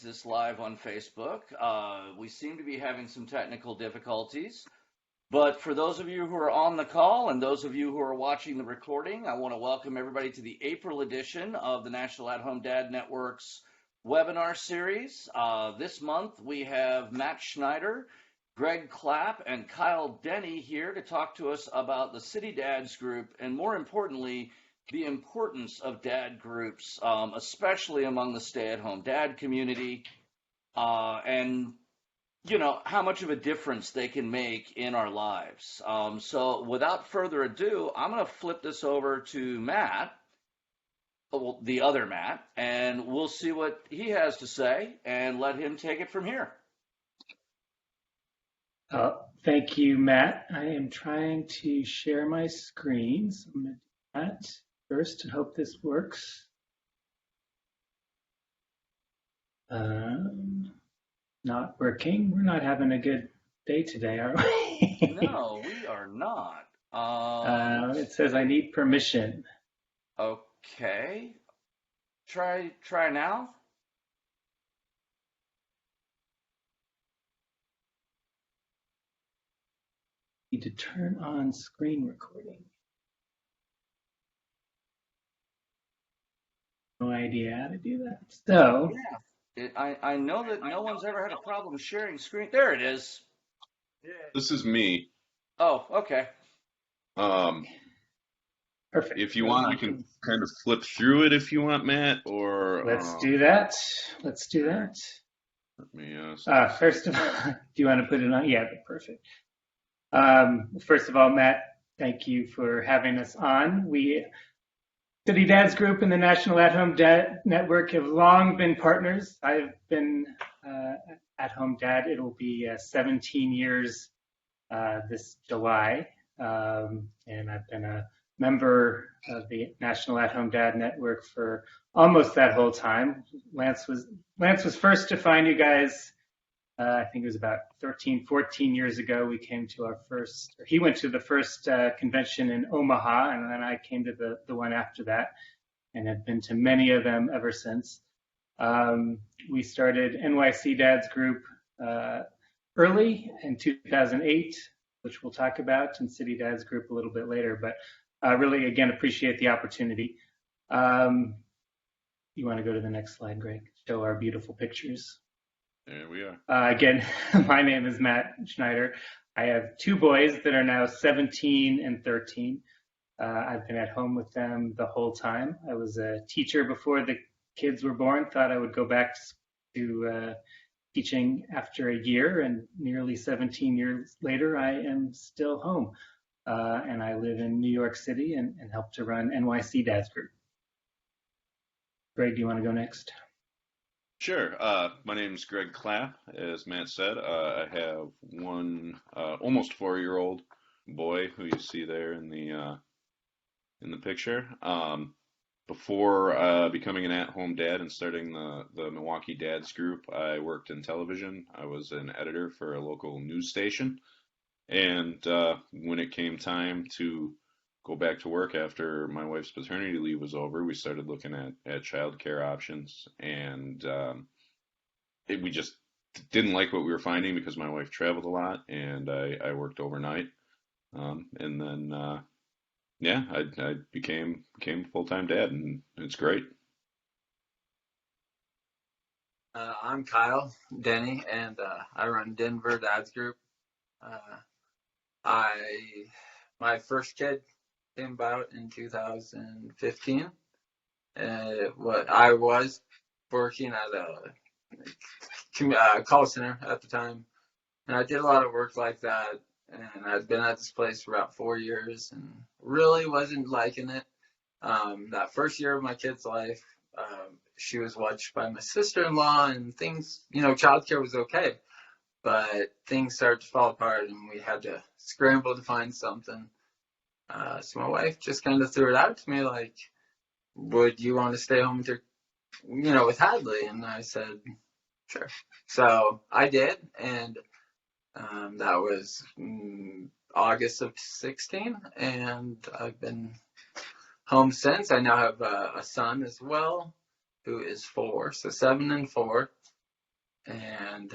this live on Facebook. We seem to be having some technical difficulties. But for those of you who are on the call and those of you who are watching the recording, I want to welcome everybody to the April edition of the National At-Home Dad Network's webinar series. This month we have Matt Schneider, Greg Clapp, and Kyle Denny here to talk to us about the City Dads Group and, more importantly, the importance of dad groups, especially among the stay-at-home dad community, and you know, how much of a difference they can make in our lives. So without further ado, I'm going to flip this over to Matt, the other Matt, and we'll see what he has to say and let him take it from here. Thank you, Matt. I am trying to share my screen. So I'm going to do that first and hope this works. Not working. We're not having a good day today, are we? No, we are not. It says I need permission. Okay. Try now. Need to turn on screen recording. No idea how to do that. So. Yeah. I know that no one's ever had a problem sharing screen. There it is. This is me. Oh, okay. Perfect. If you want, I can kind of flip through it if you want, Matt, or... Let's do that. Let's do that. Let me, first of all, do you want to put it on? Yeah, perfect. First of all, Matt, thank you for having us on. City Dads Group and the National At-Home Dad Network have long been partners. I've been at-home dad. It'll be 17 years this July, and I've been a member of the National At-Home Dad Network for almost that whole time. Lance was first to find you guys. I think it was about 13, 14 years ago. We came to he went to the first convention in Omaha, and then I came to the one after that, and have been to many of them ever since. We started NYC Dads Group early in 2008, which we'll talk about, and City Dads Group a little bit later, but really, again, appreciate the opportunity. You want to go to the next slide, Greg? Show our beautiful pictures. There we are. Again, my name is Matt Schneider. I have two boys that are now 17 and 13. I've been at home with them the whole time. I was a teacher before the kids were born, thought I would go back to teaching after a year, and nearly 17 years later, I am still home. And I live in New York City and help to run NYC Dads Group. Greg, do you want to go next? Sure. My name is Greg Clapp. As Matt said, I have one almost 4-year-old boy who you see there in the picture. Before becoming an at-home dad and starting the Milwaukee Dads Group, I worked in television. I was an editor for a local news station. And when it came time to go back to work after my wife's paternity leave was over, we started looking at childcare options, and we just didn't like what we were finding because my wife traveled a lot and I worked overnight, and then I became a full-time dad, and it's great. I'm Kyle Denny, and I run Denver Dads Group. My first kid came about in 2015. I was working at a call center at the time, and I did a lot of work like that, and I'd been at this place for about 4 years and really wasn't liking it. That first year of my kid's life, she was watched by my sister-in-law, and things, childcare was okay, but things started to fall apart, and we had to scramble to find something. So my wife just kind of threw it out to me, like, would you want to stay home with Hadley? And I said, sure. So I did, and that was August of 16, and I've been home since. I now have a son as well, who is 4, so 7 and 4. and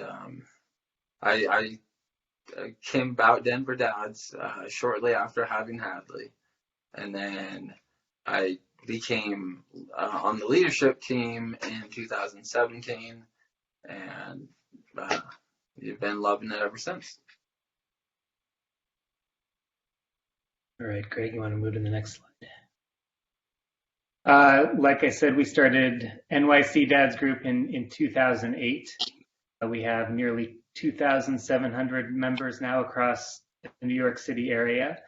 I came about Denver Dads shortly after having Hadley, and then I became on the leadership team in 2017, and you've been loving it ever since. All right, great. You want to move to the next slide? Like I said, we started NYC Dads Group in 2008. We have nearly 2,700 members now across the New York City area.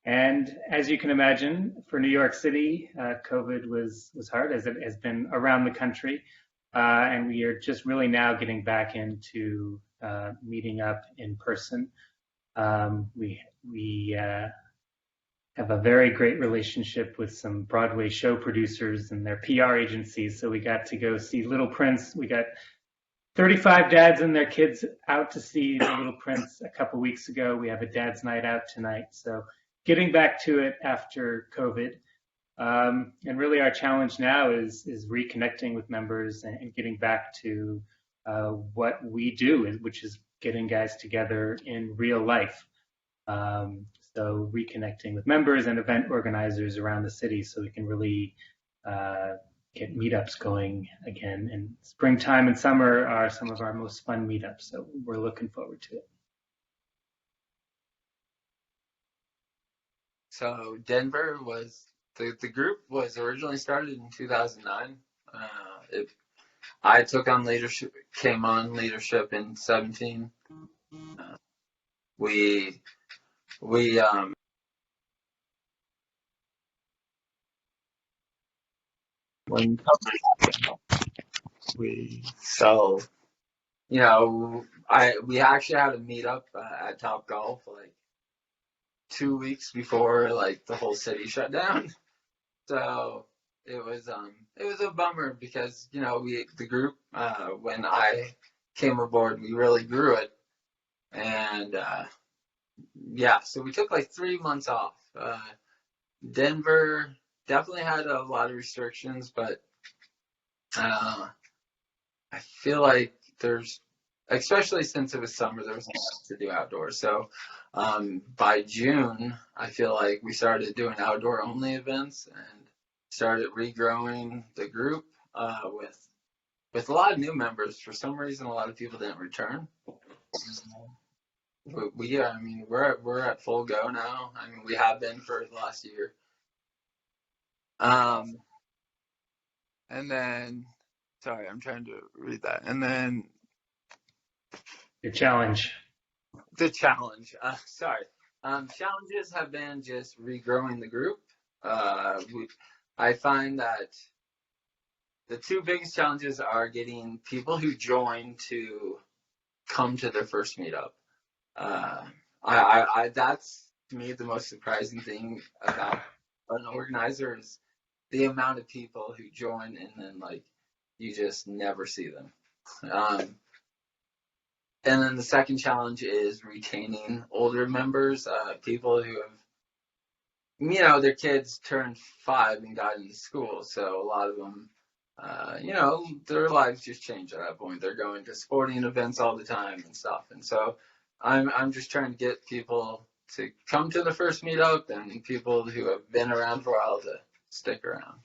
And as you can imagine, for New York City, COVID was hard, as it has been around the country. And we are just really now getting back into meeting up in person. We have a very great relationship with some Broadway show producers and their PR agencies. So we got to go see Little Prince. We got 35 dads and their kids out to see the Little Prince a couple weeks ago. We have a dad's night out tonight. So getting back to it after COVID. And really our challenge now is reconnecting with members and getting back to what we do, which is getting guys together in real life. So reconnecting with members and event organizers around the city so we can really get meetups going again. And springtime and summer are some of our most fun meetups, so we're looking forward to it. So Denver was, the group was originally started in 2009. I took on leadership, came on leadership in 17. We when so we actually had a meetup at Top Golf like 2 weeks before like the whole city shut down. So it was a bummer because the group when I came aboard we really grew it, and so we took like 3 months off. Denver definitely had a lot of restrictions, but I feel like there's, especially since it was summer, there was a lot to do outdoors. So by June, I feel like we started doing outdoor only events and started regrowing the group with a lot of new members. For some reason, a lot of people didn't return. We're at full go now. I mean, we have been for the last year. And then, sorry, I'm trying to read that. And then The challenge. Challenges have been just regrowing the group. I find that the two biggest challenges are getting people who join to come to their first meetup. That's to me the most surprising thing about an organizer is the amount of people who join and then like you just never see them. And then the second challenge is retaining older members, people who have, their kids turned 5 and got into school. So a lot of them, their lives just change at that point. They're going to sporting events all the time and stuff. And so I'm just trying to get people to come to the first meetup and people who have been around for a while to stick around.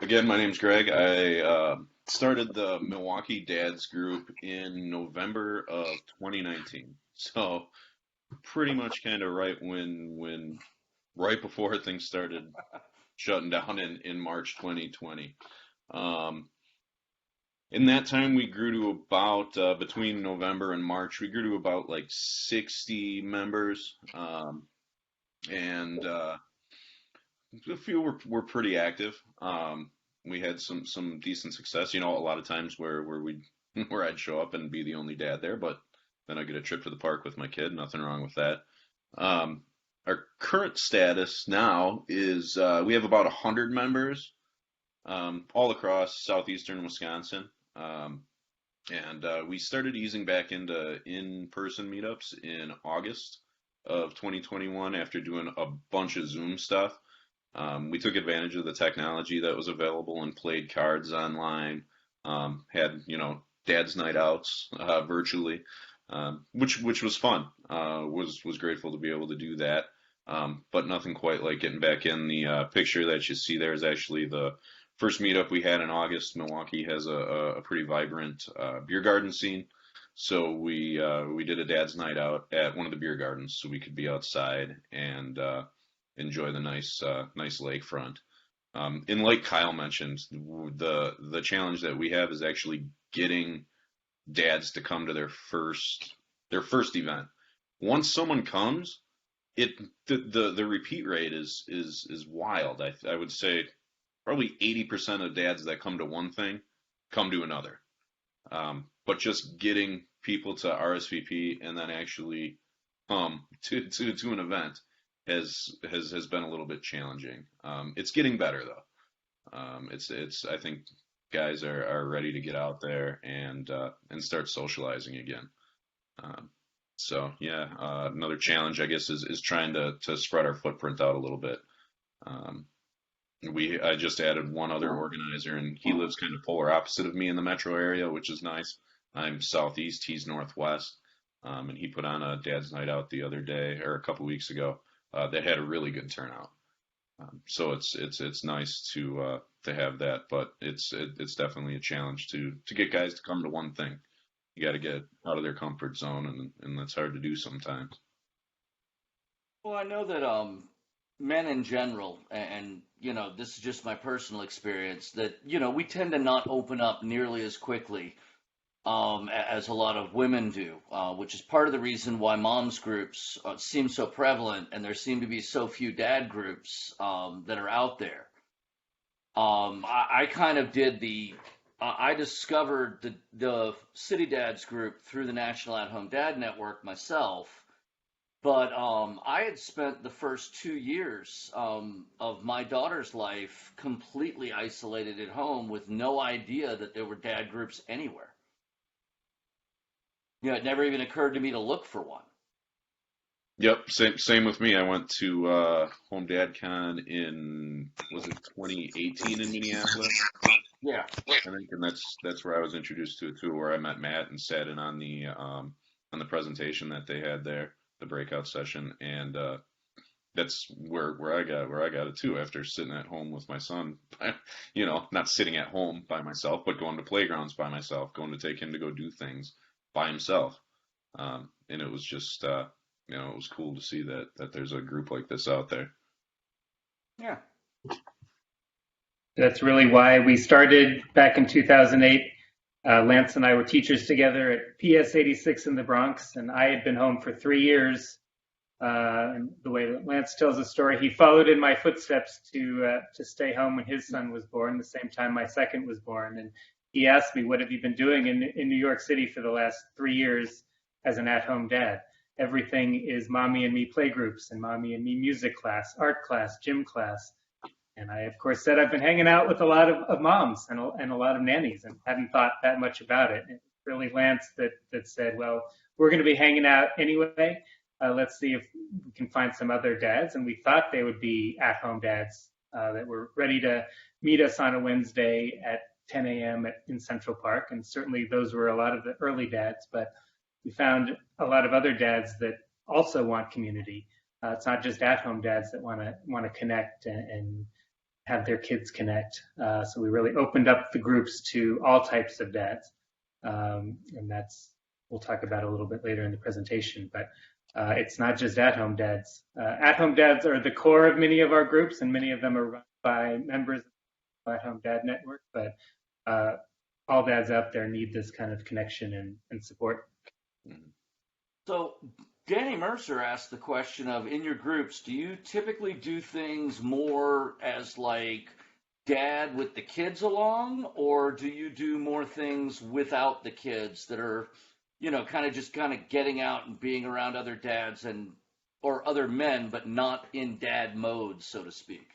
Again, my name's Greg. I started the Milwaukee Dads Group in November of 2019. So pretty much kind of right before things started shutting down in March 2020. In that time, we grew to about, between November and March, we grew to about like 60 members. And a few were pretty active. We had some decent success. A lot of times where I'd show up and be the only dad there, but then I get a trip to the park with my kid. Nothing wrong with that. Our current status now is we have about 100 members all across southeastern Wisconsin. And we started easing back into in-person meetups in August of 2021 after doing a bunch of Zoom stuff. We took advantage of the technology that was available and played cards online. Had dad's night outs virtually, which was fun. Was grateful to be able to do that. But nothing quite like getting back in. The picture that you see there is actually the first meetup we had in August. Milwaukee has a pretty vibrant beer garden scene, so we did a dad's night out at one of the beer gardens, so we could be outside and enjoy the nice lakefront. And like Kyle mentioned, the challenge that we have is actually getting dads to come to their first event. Once someone comes, the repeat rate is wild. I would say probably 80% of dads that come to one thing come to another. But just getting people to RSVP and then actually to an event has been a little bit challenging. It's getting better though. It's I think guys are ready to get out there and start socializing again. So yeah, another challenge I guess is trying to spread our footprint out a little bit. I just added one other organizer, and he lives kind of polar opposite of me in the metro area, which is nice. I'm southeast, he's northwest, and he put on a dad's night out the other day or a couple weeks ago that had a really good turnout. So it's nice to have that, but it's definitely a challenge to get guys to come to one thing. You got to get out of their comfort zone, and that's hard to do sometimes. Well, I know that men in general, and this is just my personal experience, that we tend to not open up nearly as quickly as a lot of women do, which is part of the reason why moms groups seem so prevalent, and there seem to be so few dad groups that are out there. I kind of did I discovered the City Dads group through the National At Home Dad Network myself, but I had spent the first 2 years of my daughter's life completely isolated at home with no idea that there were dad groups anywhere. It never even occurred to me to look for one. Yep, same with me. I went to Home Dad Con was it 2018 in Minneapolis? Yeah. I think, and that's where I was introduced to it too, where I met Matt and sat in on the presentation that they had there, the breakout session, and that's where I got it too. After sitting at home with my son, not sitting at home by myself, but going to playgrounds by myself, going to take him to go do things by himself, and it was just it was cool to see that there's a group like this out there. Yeah. That's really why we started back in 2008. Lance and I were teachers together at PS 86 in the Bronx, and I had been home for 3 years. And the way that Lance tells the story, he followed in my footsteps to stay home when his son was born, the same time my second was born. And he asked me, "What have you been doing in New York City for the last 3 years as an at-home dad?" Everything is mommy and me playgroups and mommy and me music class, art class, gym class. And I, of course, said I've been hanging out with a lot of moms and a lot of nannies and hadn't thought that much about it. And really Lance that said, well, we're going to be hanging out anyway. Let's see if we can find some other dads. And we thought they would be at-home dads that were ready to meet us on a Wednesday at 10 a.m. in Central Park. And certainly those were a lot of the early dads. But we found a lot of other dads that also want community. It's not just at-home dads that want to connect and have their kids connect. So we really opened up the groups to all types of dads. And we'll talk about a little bit later in the presentation, but it's not just at-home dads. At-home dads are the core of many of our groups, and many of them are run by members of the At-Home Dad Network, but all dads out there need this kind of connection and support. So Danny Mercer asked the question of, in your groups, do you typically do things more as like dad with the kids along, or do you do more things without the kids that are, kind of getting out and being around other dads or other men, but not in dad mode, so to speak?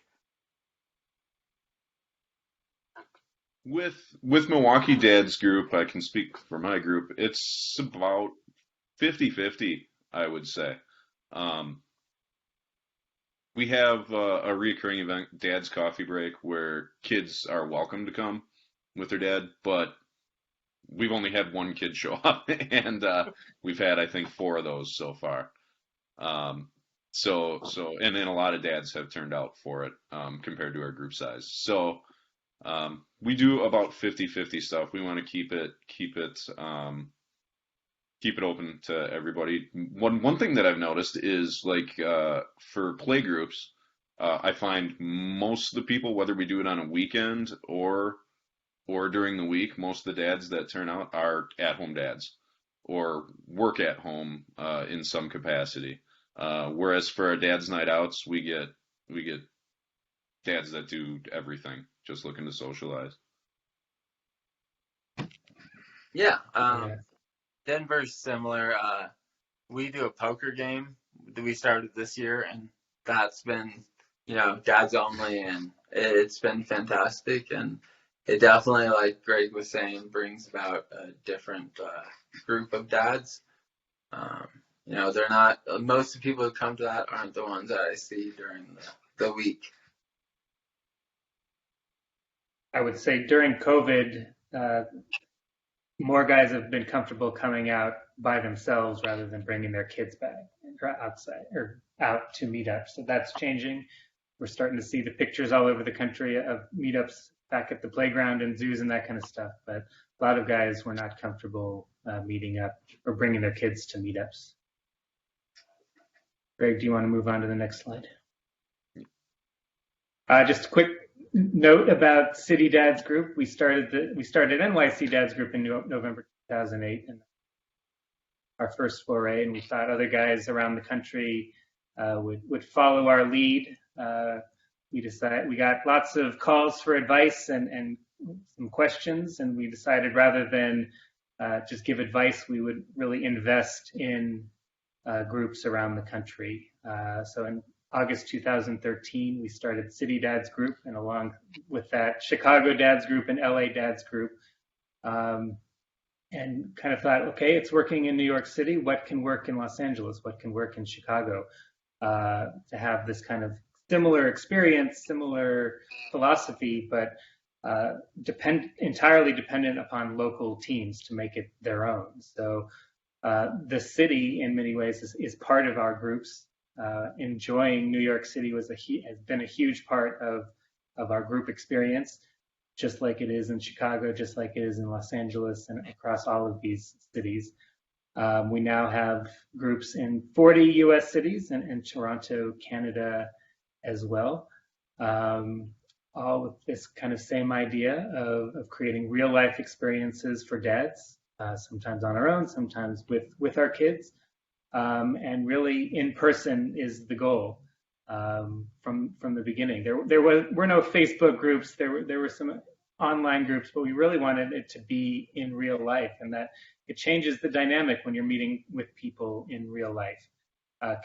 With Milwaukee Dad's group, I can speak for my group, it's about 50-50, I would say. we have a recurring event, Dad's Coffee Break, where kids are welcome to come with their dad, but we've only had one kid show up, and we've had, I think, 4 of those so far. And then a lot of dads have turned out for it compared to our group size. So we do about 50-50 stuff. We want to keep it open to everybody. One thing that I've noticed is like for play groups, I find most of the people, whether we do it on a weekend or during the week, most of the dads that turn out are at-home dads or work at home in some capacity. Whereas for our dads' night outs, we get dads that do everything, just looking to socialize. Yeah, Yeah. Denver's similar. We do a poker game that we started this year, and that's been, dads only, and it's been fantastic. And it definitely, like Greg was saying, brings about a different group of dads. They're not, most of the people who come to that aren't the ones that I see during the week. I would say during COVID, more guys have been comfortable coming out by themselves rather than bringing their kids back or outside or out to meetups. So that's changing. We're starting to see the pictures all over the country of meetups back at the playground and zoos and that kind of stuff. But a lot of guys were not comfortable meeting up or bringing their kids to meetups. Greg, do you want to move on to the next slide? Just a quick note about City Dads Group. We started NYC Dads Group in November 2008, and our first foray, and we thought other guys around the country would follow our lead. We got lots of calls for advice and some questions, and we decided rather than just give advice, we would really invest in groups around the country. So in August 2013, we started City Dads Group, and along with that, Chicago Dads Group and LA Dads Group, and kind of thought, okay, it's working in New York City. What can work in Los Angeles? What can work in Chicago? To have this kind of similar experience, similar philosophy, but entirely dependent upon local teams to make it their own. So the city, in many ways, is part of our groups. Enjoying New York City has been a huge part of our group experience, just like it is in Chicago, just like it is in Los Angeles, and across all of these cities. We now have groups in 40 U.S. cities and Toronto, Canada as well, all with this kind of same idea of creating real life experiences for dads, sometimes on our own, sometimes with our kids. And really in person is the goal from the beginning. There were no Facebook groups, there were some online groups, but we really wanted it to be in real life, and that it changes the dynamic when you're meeting with people in real life,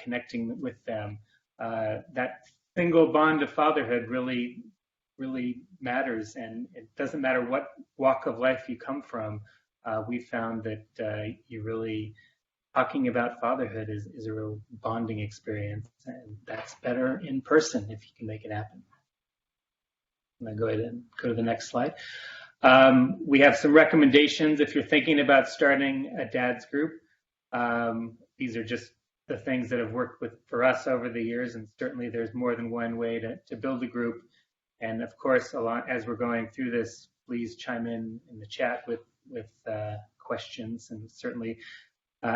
connecting with them. That single bond of fatherhood really matters, and it doesn't matter what walk of life you come from. We found that you really talking about fatherhood is a real bonding experience, and that's better in person if you can make it happen. I'm going to go ahead and go to the next slide. We have some recommendations if you're thinking about starting a dad's group. These are just the things that have worked for us over the years, and certainly there's more than one way to build a group. And of course, as we're going through this, please chime in the chat with questions, and certainly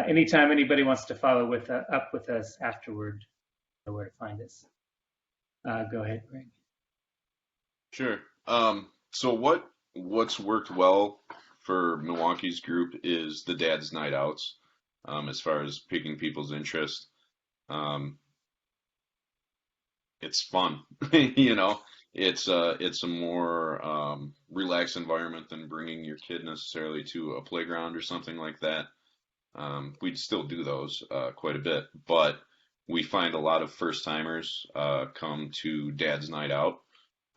anytime anybody wants to follow up with us afterward, you know where to find us. Go ahead, Greg. Sure. So what's worked well for Milwaukee's group is the Dad's Night Outs, as far as piquing people's interest. It's fun, It's a more relaxed environment than bringing your kid necessarily to a playground or something like that. We'd still do those quite a bit, but we find a lot of first timers come to Dad's Night Out.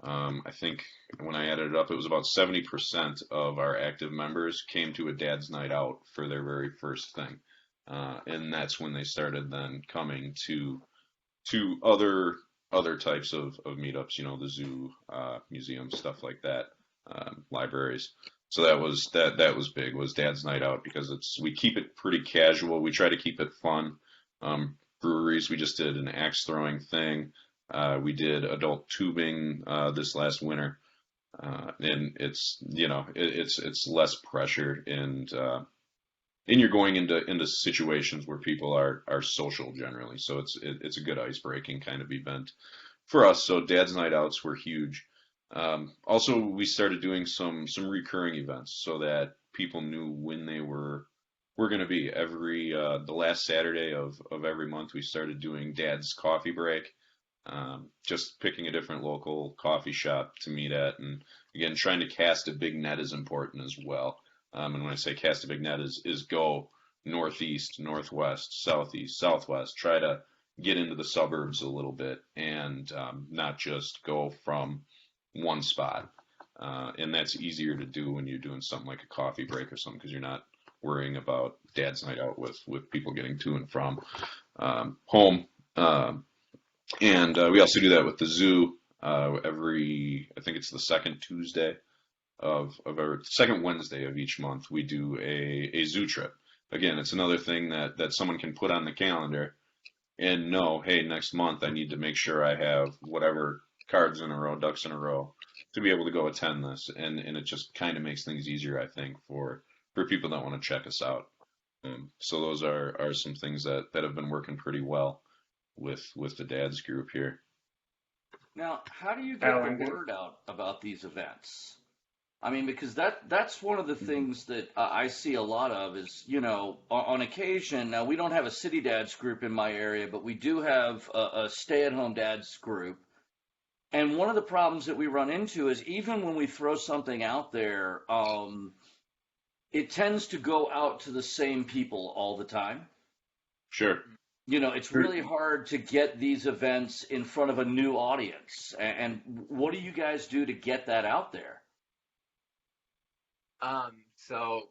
I think when I added it up, it was about 70% of our active members came to a Dad's Night Out for their very first thing, and that's when they started then coming to other other types of meetups, the zoo, museums, stuff like that, libraries. So that was big, was Dad's Night Out, because we keep it pretty casual. We try to keep it fun. Breweries, we just did an axe throwing thing. We did adult tubing this last winter, and it's less pressure, and you're going into situations where people are social generally, so it's a good ice breaking kind of event for us. So Dad's Night Outs were huge. Also, we started doing some recurring events so that people knew when they were going to be. The last Saturday of every month, we started doing Dad's Coffee Break. Just picking a different local coffee shop to meet at, and again, trying to cast a big net is important as well. And when I say cast a big net, is go northeast, northwest, southeast, southwest. Try to get into the suburbs a little bit, and not just go from one spot. And that's easier to do when you're doing something like a coffee break or something, because you're not worrying about Dad's Night Out with people getting to and from home. And we also do that with the zoo. I think it's the second Tuesday second Wednesday of each month, we do a zoo trip. Again, it's another thing that someone can put on the calendar and know, hey, next month I need to make sure I have whatever cards in a row, ducks in a row, to be able to go attend this. And it just kind of makes things easier, I think, for people that want to check us out. So those are some things that have been working pretty well with the dads group here. Now, how do you get the word out about these events? I mean, because that's one of the things that I see a lot of is, on occasion, now we don't have a city dads group in my area, but we do have a stay-at-home dads group. And one of the problems that we run into is even when we throw something out there, it tends to go out to the same people all the time. Sure. It's really hard to get these events in front of a new audience. And what do you guys do to get that out there? So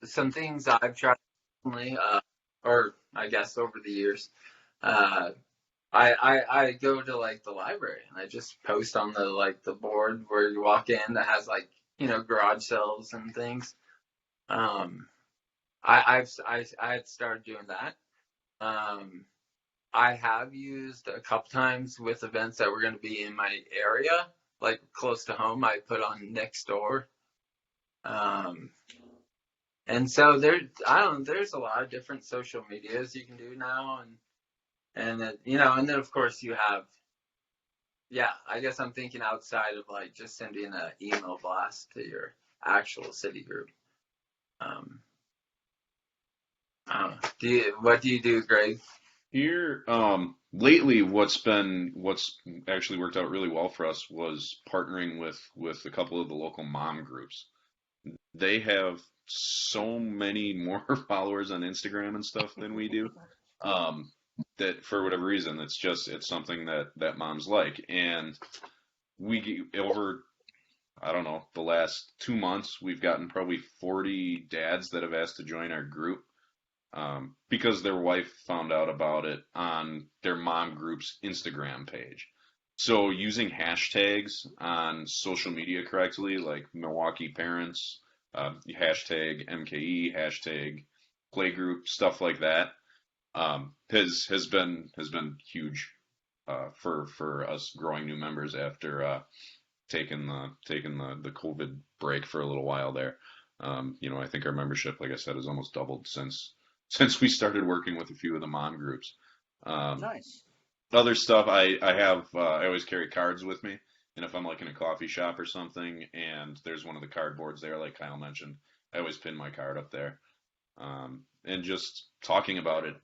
some things I've tried recently, or I guess over the years, I go to like the library and I just post on the board where you walk in that has garage sales and things. I had started doing that. I have used a couple times with events that were going to be in my area, like close to home. I put on next door. And so there's a lot of different social medias you can do now, and then of course you have, I guess I'm thinking outside of like just sending an email blast to your actual city group. What do you do, Greg? Here, lately, what's actually worked out really well for us was partnering with a couple of the local mom groups. They have so many more followers on Instagram and stuff than we do. That for whatever reason, it's something that moms like. And over, I don't know, the last 2 months, we've gotten probably 40 dads that have asked to join our group, because their wife found out about it on their mom group's Instagram page. So using hashtags on social media correctly, like Milwaukee parents, hashtag MKE, hashtag playgroup, stuff like that, has been huge for us growing new members after taking the COVID break for a little while there. I think our membership, like I said, has almost doubled since we started working with a few of the mom groups. Nice. Other stuff, I always carry cards with me, and if I'm like in a coffee shop or something and there's one of the cardboards there, like Kyle mentioned, I always pin my card up there. And just talking about it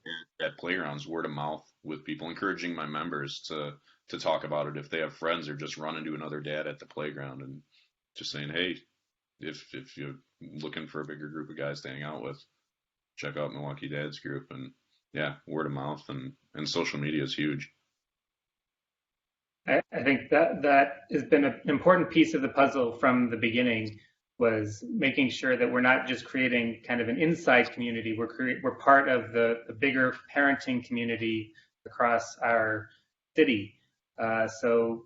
at playgrounds, word of mouth with people, encouraging my members to talk about it if they have friends or just run into another dad at the playground, and just saying, hey, if you're looking for a bigger group of guys to hang out with, check out Milwaukee Dads Group. And word of mouth and social media is huge. I think that has been an important piece of the puzzle from the beginning, was making sure that we're not just creating kind of an inside community. We're part of the bigger parenting community across our city. So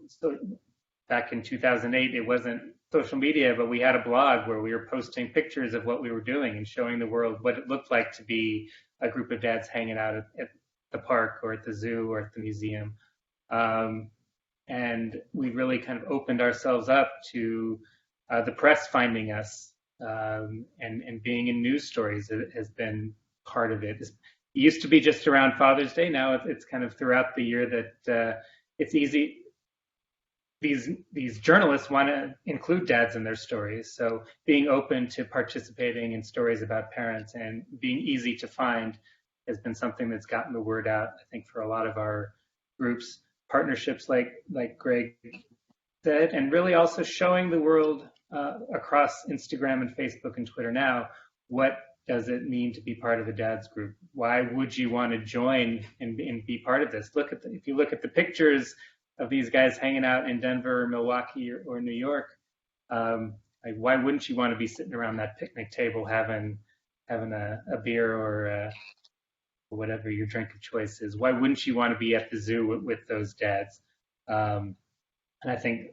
back in 2008, it wasn't social media, but we had a blog where we were posting pictures of what we were doing and showing the world what it looked like to be a group of dads hanging out at the park or at the zoo or at the museum. And we really kind of opened ourselves up to the press finding us, and being in news stories has been part of it. It used to be just around Father's Day. Now it's kind of throughout the year that it's easy. These journalists want to include dads in their stories, so being open to participating in stories about parents and being easy to find has been something that's gotten the word out, I think, for a lot of our groups. Partnerships like Greg said, and really also showing the world across Instagram and Facebook and Twitter now, what does it mean to be part of a dad's group? Why would you want to join and be part of this? If you look at the pictures of these guys hanging out in Denver or Milwaukee or New York, why wouldn't you want to be sitting around that picnic table having a beer or whatever your drink of choice is? Why wouldn't you want to be at the zoo with those dads? And I think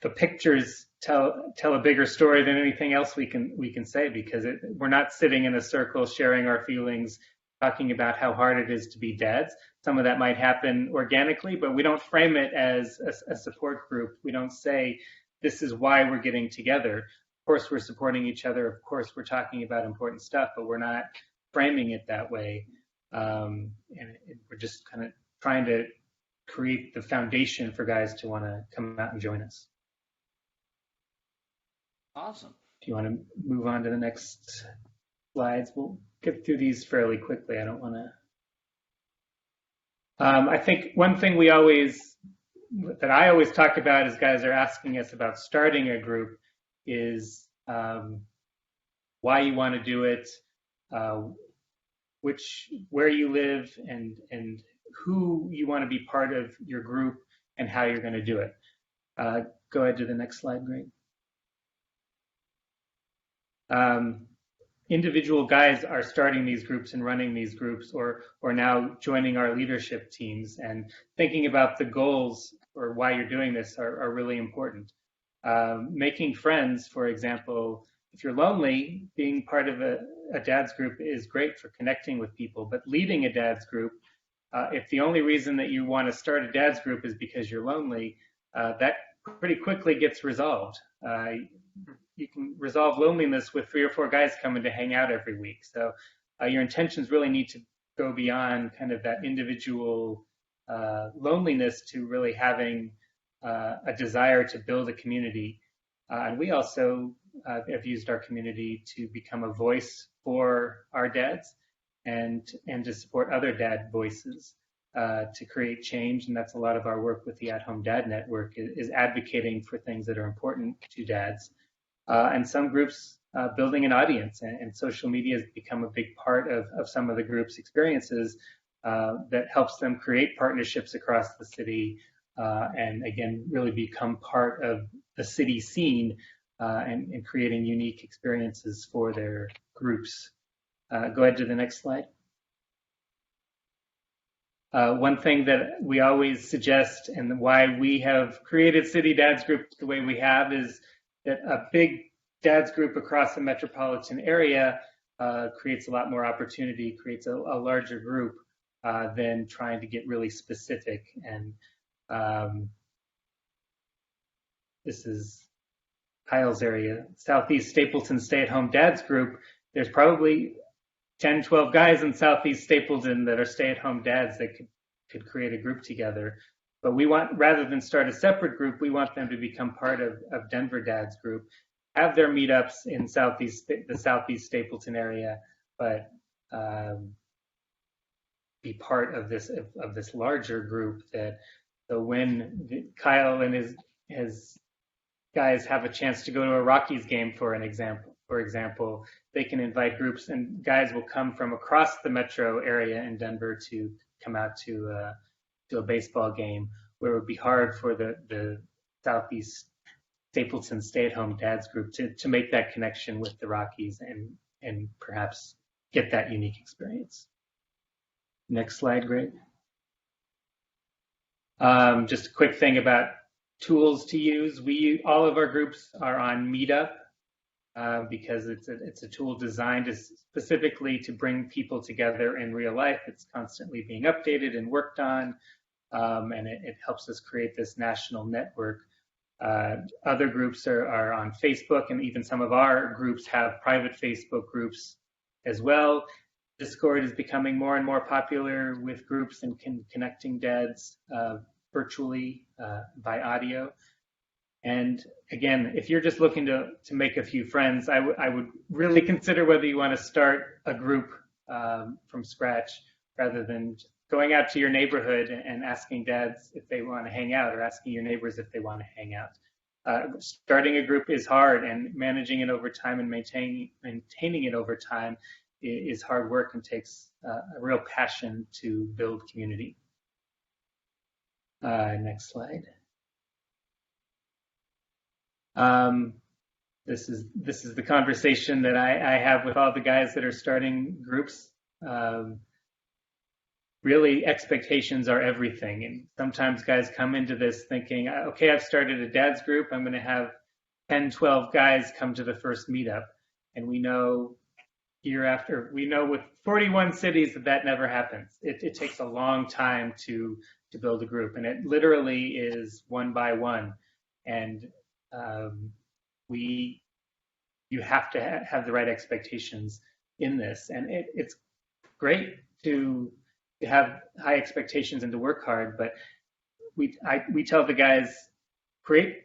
the pictures tell a bigger story than anything else we can say, because we're not sitting in a circle sharing our feelings, talking about how hard it is to be dads. Some of that might happen organically, but we don't frame it as a support group. We don't say, this is why we're getting together. Of course, we're supporting each other. Of course, we're talking about important stuff, but we're not framing it that way. And we're just kind of trying to create the foundation for guys to want to come out and join us. Awesome. Do you want to move on to the next slides? We'll get through these fairly quickly. I don't want to. I think one thing that I always talk about as guys are asking us about starting a group is why you want to do it, where you live, and who you want to be part of your group and how you're going to do it. Go ahead to the next slide, Greg. Individual guys are starting these groups and running these groups, or now joining our leadership teams, and thinking about the goals or why you're doing this are really important. Making friends, for example, if you're lonely, being part of a dad's group is great for connecting with people, but leading a dad's group, if the only reason that you want to start a dad's group is because you're lonely, that pretty quickly gets resolved. You can resolve loneliness with 3 or 4 guys coming to hang out every week. So your intentions really need to go beyond kind of that individual loneliness to really having a desire to build a community. And we also have used our community to become a voice for our dads and to support other dad voices to create change. And that's a lot of our work with the At Home Dad Network is advocating for things that are important to dads. And some groups building an audience, and social media has become a big part of some of the groups' experiences that helps them create partnerships across the city and again, really become part of the city scene and creating unique experiences for their groups. Go ahead to the next slide. One thing that we always suggest, and why we have created City Dads Group the way we have, is that a big dads group across the metropolitan area creates a lot more opportunity, creates a larger group than trying to get really specific. And this is Kyle's area, Southeast Stapleton Stay-at-Home Dads Group. There's probably 10, 12 guys in Southeast Stapleton that are stay-at-home dads that could create a group together. But we want, rather than start a separate group, we want them to become part of Denver Dads Group, have their meetups in the Southeast Stapleton area, but be part of this larger group. So when Kyle and his guys have a chance to go to a Rockies game, for example, they can invite groups, and guys will come from across the metro area in Denver to come out to a baseball game, where it would be hard for the Southeast Stapleton Stay-at-Home Dads Group to make that connection with the Rockies and perhaps get that unique experience. Next slide, Greg. Just a quick thing about tools to use. All of our groups are on Meetup because it's a tool designed specifically to bring people together in real life. It's constantly being updated and worked on, and it helps us create this national network. Other groups are on Facebook, and even some of our groups have private Facebook groups as well. Discord is becoming more and more popular with groups and connecting dads virtually by audio. And again, if you're just looking to make a few friends, I would really consider whether you want to start a group from scratch rather than going out to your neighborhood and asking dads if they want to hang out, or asking your neighbors if they want to hang out. Starting a group is hard, and managing it over time and maintaining it over time is hard work and takes a real passion to build community. Next slide. This is the conversation that I have with all the guys that are starting groups. Really, expectations are everything. And sometimes guys come into this thinking, okay, I've started a dad's group. I'm going to have 10, 12 guys come to the first meetup. And we know with 41 cities that never happens. It takes a long time to build a group. And it literally is one by one. And you have to have the right expectations in this. And it's great to have high expectations and to work hard, but we tell the guys, create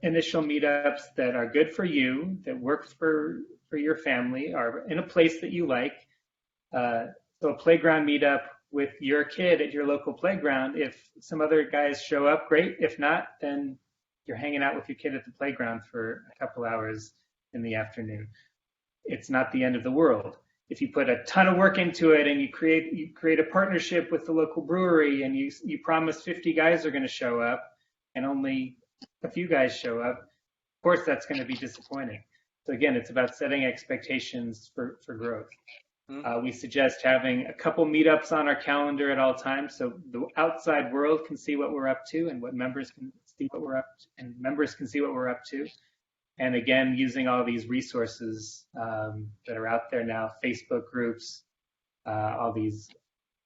initial meetups that are good for you, that work for your family, are in a place that you like. So a playground meetup with your kid at your local playground. If some other guys show up, great. If not, then you're hanging out with your kid at the playground for a couple hours in the afternoon. It's not the end of the world. If you put a ton of work into it and you create a partnership with the local brewery and you promise 50 guys are going to show up and only a few guys show up, of course that's going to be disappointing. So again, it's about setting expectations for growth. We suggest having a couple meetups on our calendar at all times so the outside world can see what we're up to and what members can see what we're up to, and members can see what we're up to. And again, using all these resources that are out there now, Facebook groups, all these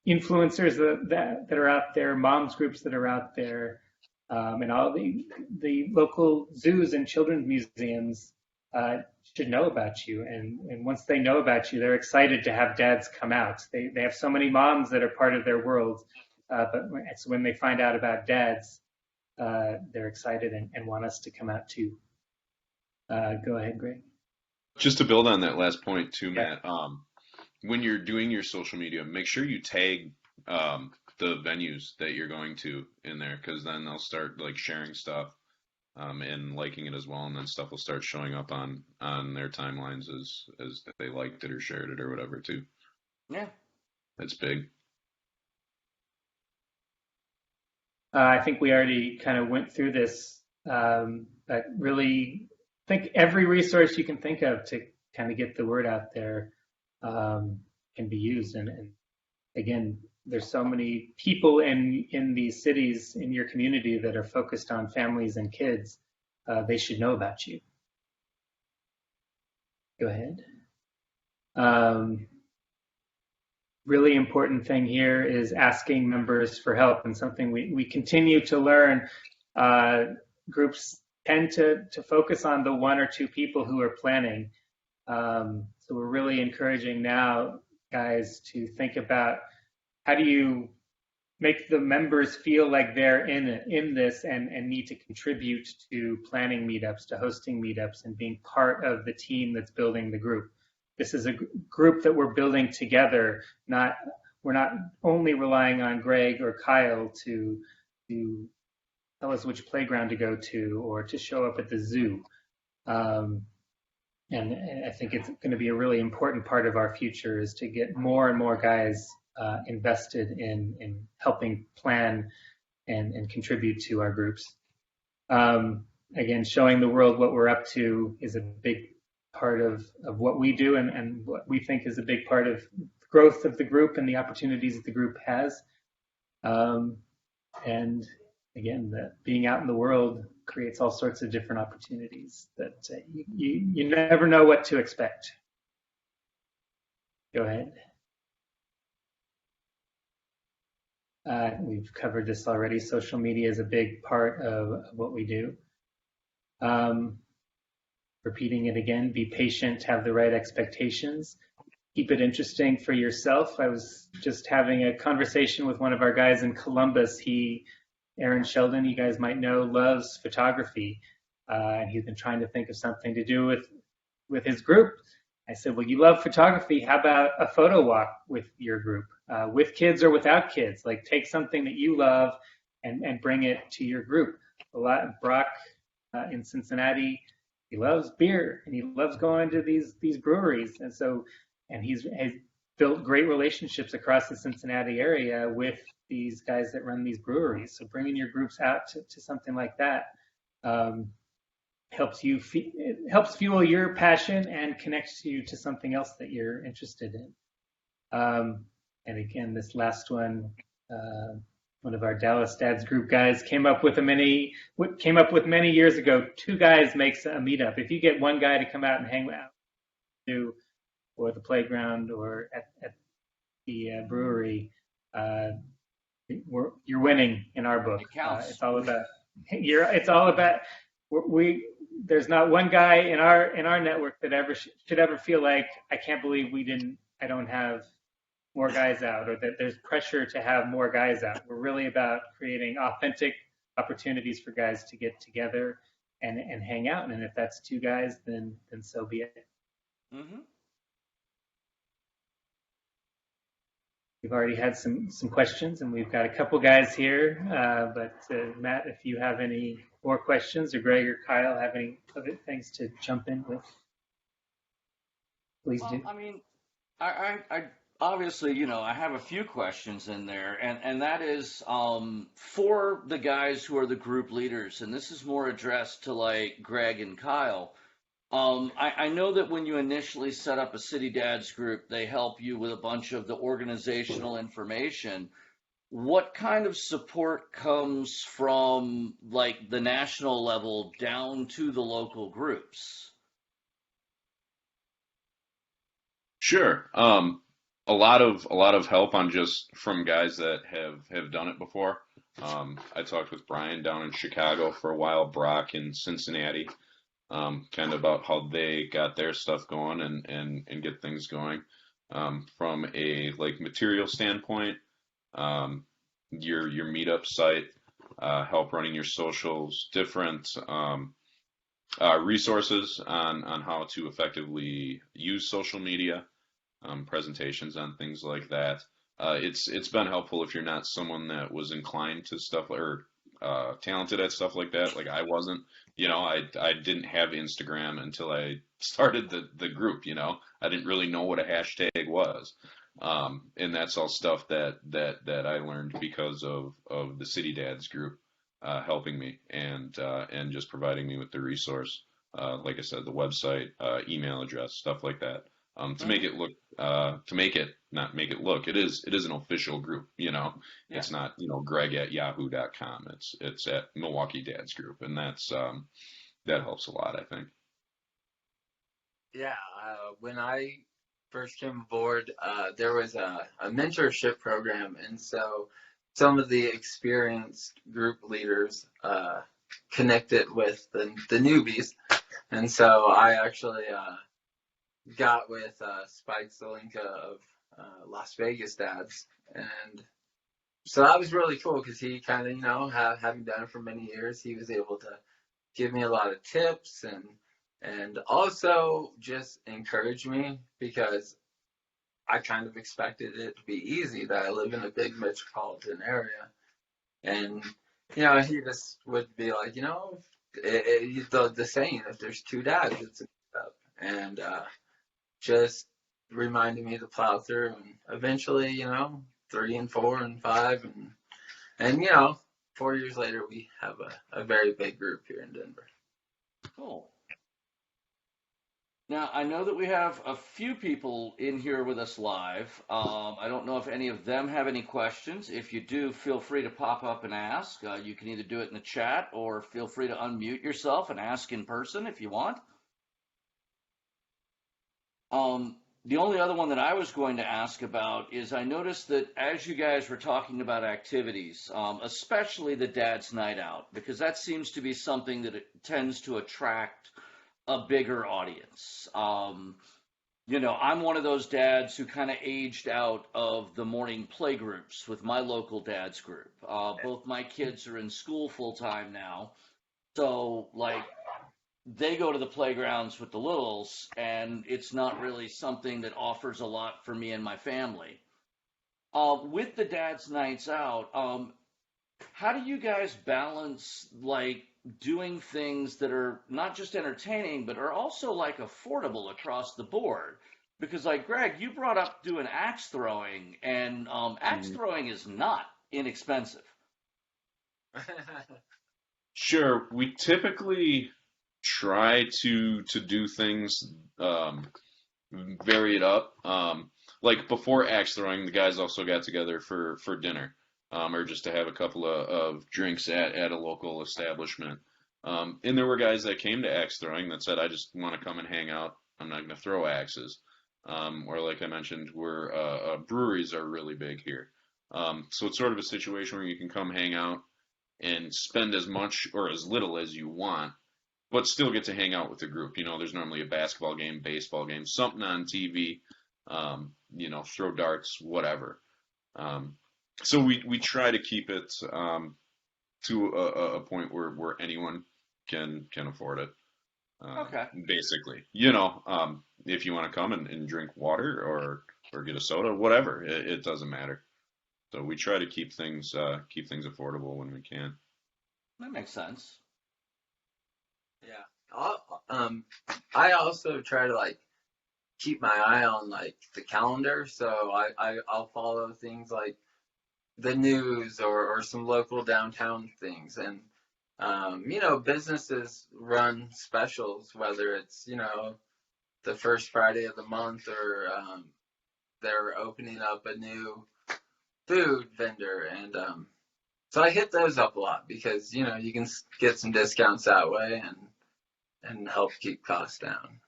influencers that are out there, moms groups that are out there, and all the local zoos and children's museums should know about you. And once they know about you, they're excited to have dads come out. They have so many moms that are part of their world, but so when they find out about dads, they're excited and want us to come out too. Go ahead, Greg. Just to build on that last point too, Yeah. Matt, when you're doing your social media, make sure you tag the venues that you're going to in there, because then they'll start like sharing stuff and liking it as well, and then stuff will start showing up on their timelines as they liked it or shared it or whatever too. Yeah. That's big. I think we already kind of went through this, but really think every resource you can think of to kind of get the word out there can be used. And again, there's so many people in these cities in your community that are focused on families and kids. They should know about you. Go ahead. Really important thing here is asking members for help, and something we continue to learn. Groups tend to focus on the one or two people who are planning. So we're really encouraging now, guys, to think about how do you make the members feel like they're in this and need to contribute to planning meetups, to hosting meetups, and being part of the team that's building the group. This is a group that we're building together. We're not only relying on Greg or Kyle to tell us which playground to go to or to show up at the zoo. And I think it's going to be a really important part of our future is to get more and more guys invested in helping plan and contribute to our groups. Again, showing the world what we're up to is a big part of what we do and what we think is a big part of growth of the group and the opportunities that the group has. And again, being out in the world creates all sorts of different opportunities that you never know what to expect. Go ahead. We've covered this already. Social media is a big part of what we do. Repeating it again, be patient, have the right expectations, keep it interesting for yourself. I was just having a conversation with one of our guys in Columbus. Aaron Sheldon, you guys might know, loves photography. And he's been trying to think of something to do with his group. I said, well, you love photography. How about a photo walk with your group, with kids or without kids? Like, take something that you love and bring it to your group. Brock in Cincinnati, he loves beer and he loves going to these breweries. And he's built great relationships across the Cincinnati area with these guys that run these breweries. So bringing your groups out to something like that helps fuel your passion and connects you to something else that you're interested in. And again, this last one, one of our Dallas Dads group guys came up with many years ago. 2 guys makes a meetup. If you get one guy to come out and hang out or the playground or at the brewery, you're winning in our book. It counts. It's all about there's not one guy in our network that should ever feel like, I can't believe I don't have more guys out, or that there's pressure to have more guys out. We're really about creating authentic opportunities for guys to get together and hang out. And if that's 2 guys, then so be it. Mm-hmm. We've already had some questions, and we've got a couple guys here. But Matt, if you have any more questions, or Greg or Kyle have any other things to jump in with, please do. I mean, I obviously, I have a few questions in there, and that is for the guys who are the group leaders, and this is more addressed to like Greg and Kyle. I know that when you initially set up a City Dads group, they help you with a bunch of the organizational information. What kind of support comes from like the national level down to the local groups? Sure. A lot of help on just from guys that have done it before. I talked with Brian down in Chicago for a while, Brock in Cincinnati, kind of about how they got their stuff going and get things going. From a like material standpoint, your meetup site, help running your socials, different resources on how to effectively use social media. Presentations on things like that. It's been helpful if you're not someone that was inclined to stuff or talented at stuff like that. Like I wasn't, I didn't have Instagram until I started the group. I didn't really know what a hashtag was, and that's all stuff that I learned because of the City Dads group helping me and just providing me with the resource. Like I said, the website, email address, stuff like that. To make it look, not make it look, it is an official group, It's not, Greg at yahoo.com. It's at Milwaukee Dads Group, and that helps a lot, I think. Yeah, when I first came aboard, there was a mentorship program, and so some of the experienced group leaders connected with the newbies, and so I actually got with Spike Zelinka of Las Vegas Dads, and so that was really cool because he kind of, having done it for many years, he was able to give me a lot of tips and also just encourage me because I kind of expected it to be easy, that I live in a big metropolitan area, and he just would be like, the saying, if there's 2 dads, it's a up, and just reminding me to plow through, and eventually, 3 and 4 and 5, and 4 years later, we have a very big group here in Denver. Cool. Now, I know that we have a few people in here with us live. I don't know if any of them have any questions. If you do, feel free to pop up and ask. You can either do it in the chat or feel free to unmute yourself and ask in person if you want. The only other one that I was going to ask about is I noticed that as you guys were talking about activities, especially the Dad's Night Out, because that seems to be something that it tends to attract a bigger audience. I'm one of those dads who kind of aged out of the morning play groups with my local dad's group. Both my kids are in school full time now. So, like, they go to the playgrounds with the littles, and it's not really something that offers a lot for me and my family. With the dad's nights out, how do you guys balance like doing things that are not just entertaining, but are also like affordable across the board? Because like Greg, you brought up doing axe throwing, and axe throwing is not inexpensive. Sure, we typically try to do things, vary it up. Like before axe throwing, the guys also got together for dinner, or just to have a couple of drinks at a local establishment. And there were guys that came to axe throwing that said, "I just want to come and hang out. I'm not going to throw axes." Or like I mentioned, where breweries are really big here. So it's sort of a situation where you can come hang out and spend as much or as little as you want, but still get to hang out with the group. There's normally a basketball game, baseball game, something on TV, throw darts, whatever. So we try to keep it to a point where anyone can afford it. Okay. Basically, if you want to come and drink water or get a soda, whatever, it doesn't matter. So we try to keep things affordable when we can. That makes sense. Yeah. I also try to like keep my eye on like the calendar, so I'll follow things like the news or some local downtown things, and businesses run specials, whether it's the first Friday of the month or they're opening up a new food vendor, and so I hit those up a lot because you can get some discounts that way and help keep costs down.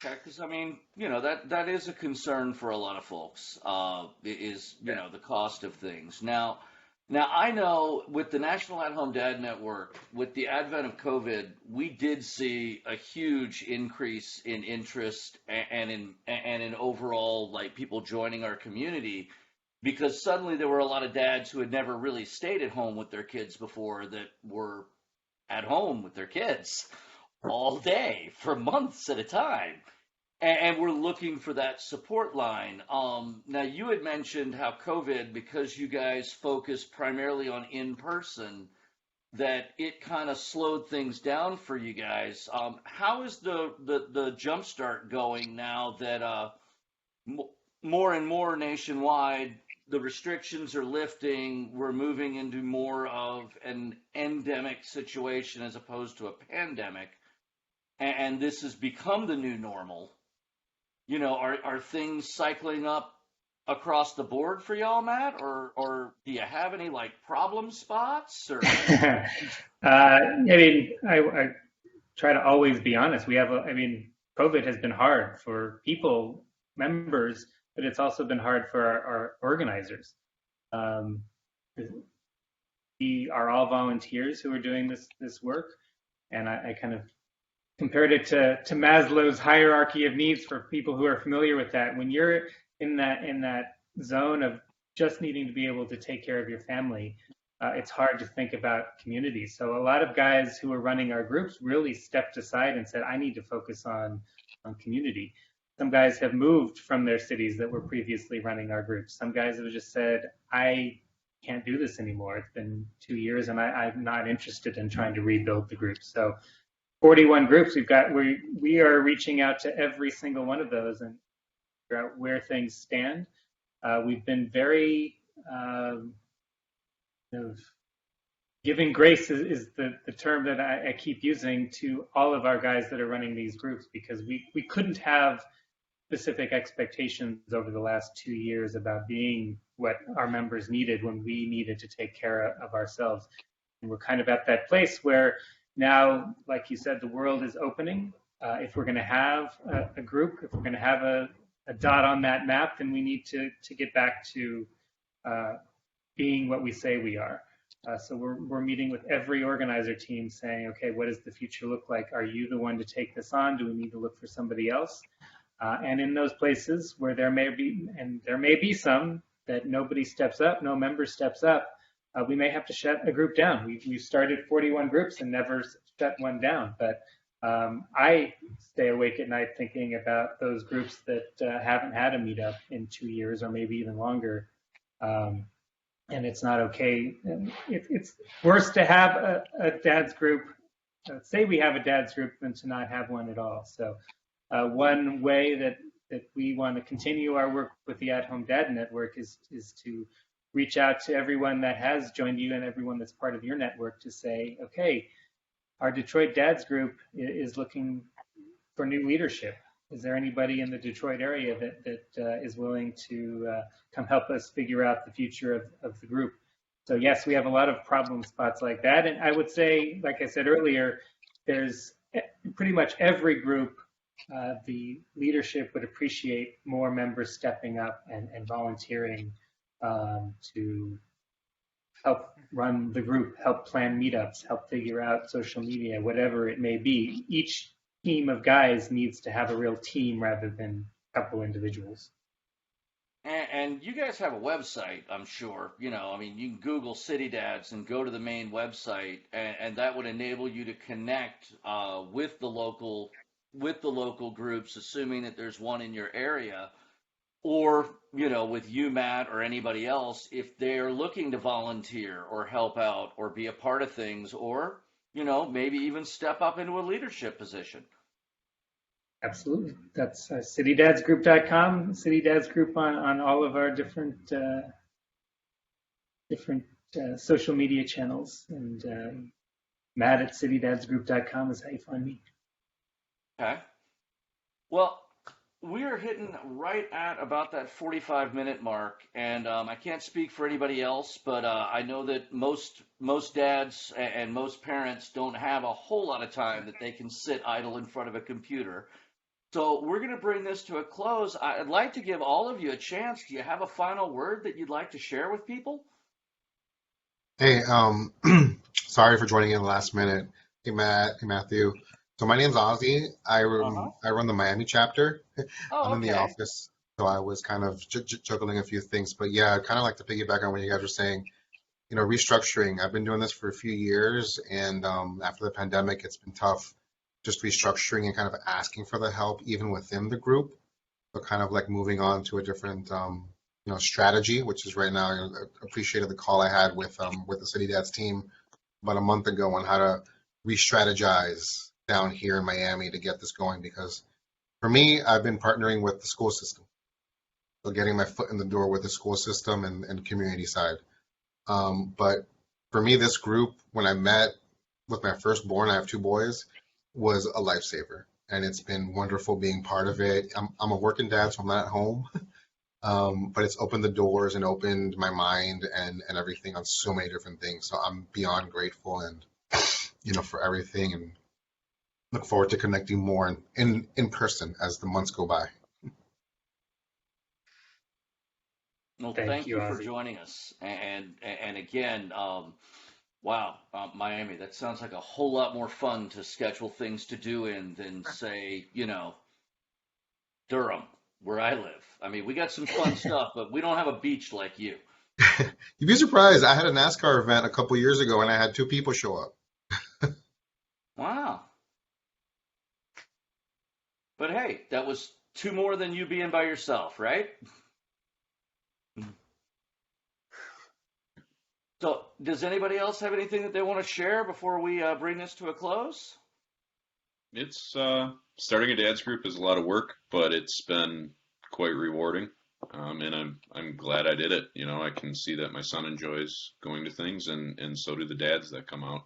Okay, because I mean, that is a concern for a lot of folks. The cost of things. Now I know with the National At Home Dad Network, with the advent of COVID, we did see a huge increase in interest and in overall like people joining our community, because suddenly there were a lot of dads who had never really stayed at home with their kids before that were at home with their kids all day for months at a time. And we're looking for that support line. Now, you had mentioned how COVID, because you guys focus primarily on in-person, that it kind of slowed things down for you guys. How is the jumpstart going now that more and more nationwide, the restrictions are lifting, we're moving into more of an endemic situation as opposed to a pandemic, and this has become the new normal? Are things cycling up across the board for y'all, Matt, or do you have any like problem spots? Or I try to always be honest. COVID has been hard for people, members, but it's also been hard for our organizers. We are all volunteers who are doing this work, and I kind of compared it to Maslow's hierarchy of needs for people who are familiar with that. When you're in that zone of just needing to be able to take care of your family, it's hard to think about community. So a lot of guys who are running our groups really stepped aside and said, I need to focus on community. Some guys have moved from their cities that were previously running our groups. Some guys have just said, I can't do this anymore. It's been 2 years and I'm not interested in trying to rebuild the group. So 41 groups we are reaching out to every single one of those and figure out where things stand. We've been very giving grace is the term that I keep using to all of our guys that are running these groups, because we couldn't have specific expectations over the last 2 years about being what our members needed when we needed to take care of ourselves. And we're kind of at that place where now, like you said, the world is opening. If we're going to have a group, if we're going to have a dot on that map, then we need to get back to being what we say we are. So we're meeting with every organizer team saying, okay, what does the future look like? Are you the one to take this on? Do we need to look for somebody else? And in those places where there may be some that nobody steps up, no member steps up, we may have to shut a group down. We've started 41 groups and never shut one down. But I stay awake at night thinking about those groups that haven't had a meetup in 2 years or maybe even longer. And it's not okay. It's worse to have a dad's group, say we have a dad's group, than to not have one at all. So one way that we want to continue our work with the At Home Dad Network is to reach out to everyone that has joined you and everyone that's part of your network to say, okay, our Detroit Dads group is looking for new leadership. Is there anybody in the Detroit area that is willing to come help us figure out the future of the group? So yes, we have a lot of problem spots like that. And I would say, like I said earlier, there's pretty much every group, the leadership would appreciate more members stepping up and volunteering to help run the group, help plan meetups, help figure out social media, whatever it may be. Each team of guys needs to have a real team rather than a couple individuals. And you guys have a website, I'm sure. You know, I mean, you can Google City Dads and go to the main website, and that would enable you to connect with the local groups, assuming that there's one in your area, or, you know, with you, Matt, or anybody else, if they're looking to volunteer or help out or be a part of things, or, you know, maybe even step up into a leadership position. Absolutely. That's citydadsgroup.com, City Dads Group on all of our different social media channels. And Matt at citydadsgroup.com is how you find me. Okay. Well, we are hitting right at about that 45-minute mark, and I can't speak for anybody else, but I know that most dads and most parents don't have a whole lot of time that they can sit idle in front of a computer. So we're going to bring this to a close. I'd like to give all of you a chance. Do you have a final word that you'd like to share with people? Hey, sorry for joining in the last minute. Hey, Matt. Hey, Matthew. So my name's Ozzy. I run the Miami chapter. Oh, I'm in the okay. office, so I was kind of juggling a few things. But yeah, I'd kind of like to piggyback on what you guys were saying. You know, restructuring. I've been doing this for a few years, and after the pandemic, it's been tough just restructuring and kind of asking for the help even within the group. So kind of like moving on to a different strategy, which is right now. I appreciated the call I had with the City Dads team about a month ago on how to re-strategize down here in Miami to get this going, because for me, I've been partnering with the school system. So getting my foot in the door with the school system and community side. But for me, this group, when I met with my firstborn, I have two boys, was a lifesaver. And it's been wonderful being part of it. I'm a working dad, so I'm not at home. But it's opened the doors and opened my mind and everything on so many different things. So I'm beyond grateful and, for everything, and look forward to connecting more in person as the months go by. Well, thank you for joining us. And again, wow, Miami, that sounds like a whole lot more fun to schedule things to do in than, say, Durham, where I live. I mean, we got some fun stuff, but we don't have a beach like you. You'd be surprised. I had a NASCAR event a couple years ago, and I had 2 people show up. Wow. But hey, that was 2 more than you being by yourself, right? So, does anybody else have anything that they want to share before we bring this to a close? It's starting a dad's group is a lot of work, but it's been quite rewarding. And I'm glad I did it. You know, I can see that my son enjoys going to things, and so do the dads that come out.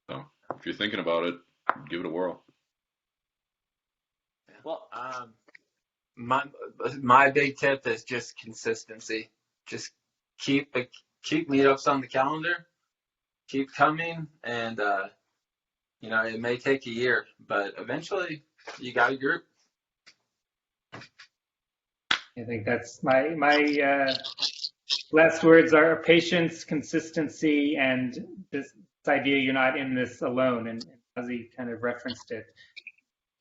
So if you're thinking about it, give it a whirl. Well, My my big tip is just consistency. Just keep keep meetups on the calendar, keep coming, and you know, it may take a year, but eventually you got a group. I think that's my last words are patience, consistency, and this idea you're not in this alone. And Ozzy kind of referenced it.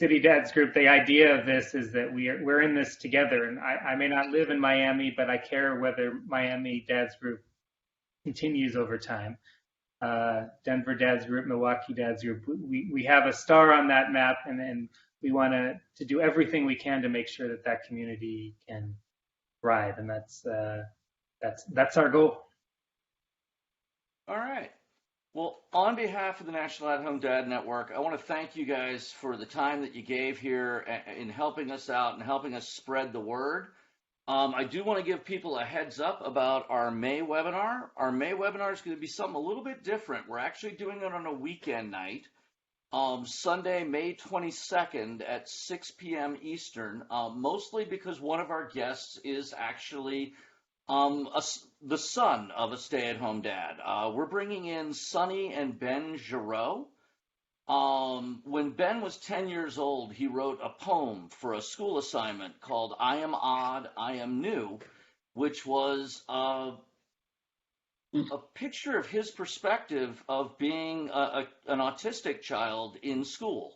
City Dads Group, the idea of this is that we're in this together. And I may not live in Miami, but I care whether Miami Dads Group continues over time. Denver Dads Group, Milwaukee Dads Group, we have a star on that map, and we want to do everything we can to make sure that that community can thrive, and that's our goal. all right. Well, on behalf of the National At-Home Dad Network, I want to thank you guys for the time that you gave here in helping us out and helping us spread the word. I do want to give people a heads up about our May webinar. Our May webinar is going to be something a little bit different. We're actually doing it on a weekend night, Sunday, May 22nd at 6 p.m. Eastern, mostly because one of our guests is actually the son of a stay-at-home dad. We're bringing in Sonny and Ben Giroux. When Ben was 10 years old, he wrote a poem for a school assignment called I Am Odd, I Am New, which was a picture of his perspective of being an autistic child in school.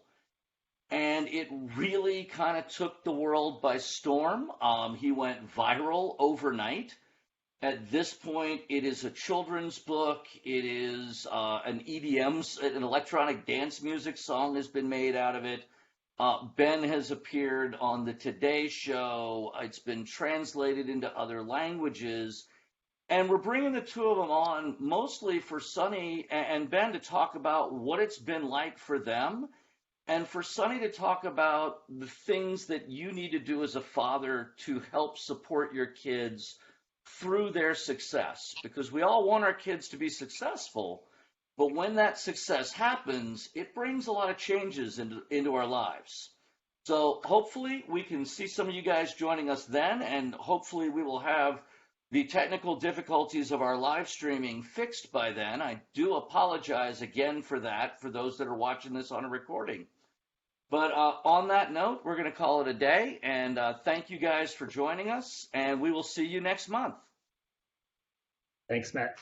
And it really kind of took the world by storm. He went viral overnight. At this point, it is a children's book. It is an electronic dance music song has been made out of it. Ben has appeared on the Today Show. It's been translated into other languages. And we're bringing the two of them on mostly for Sonny and Ben to talk about what it's been like for them, and for Sonny to talk about the things that you need to do as a father to help support your kids through their success. Because we all want our kids to be successful, but when that success happens, it brings a lot of changes into our lives. So hopefully we can see some of you guys joining us then, and hopefully we will have the technical difficulties of our live streaming fixed by then. I do apologize again for that, for those that are watching this on a recording. But on that note, we're going to call it a day, and thank you guys for joining us, and we will see you next month. Thanks, Matt.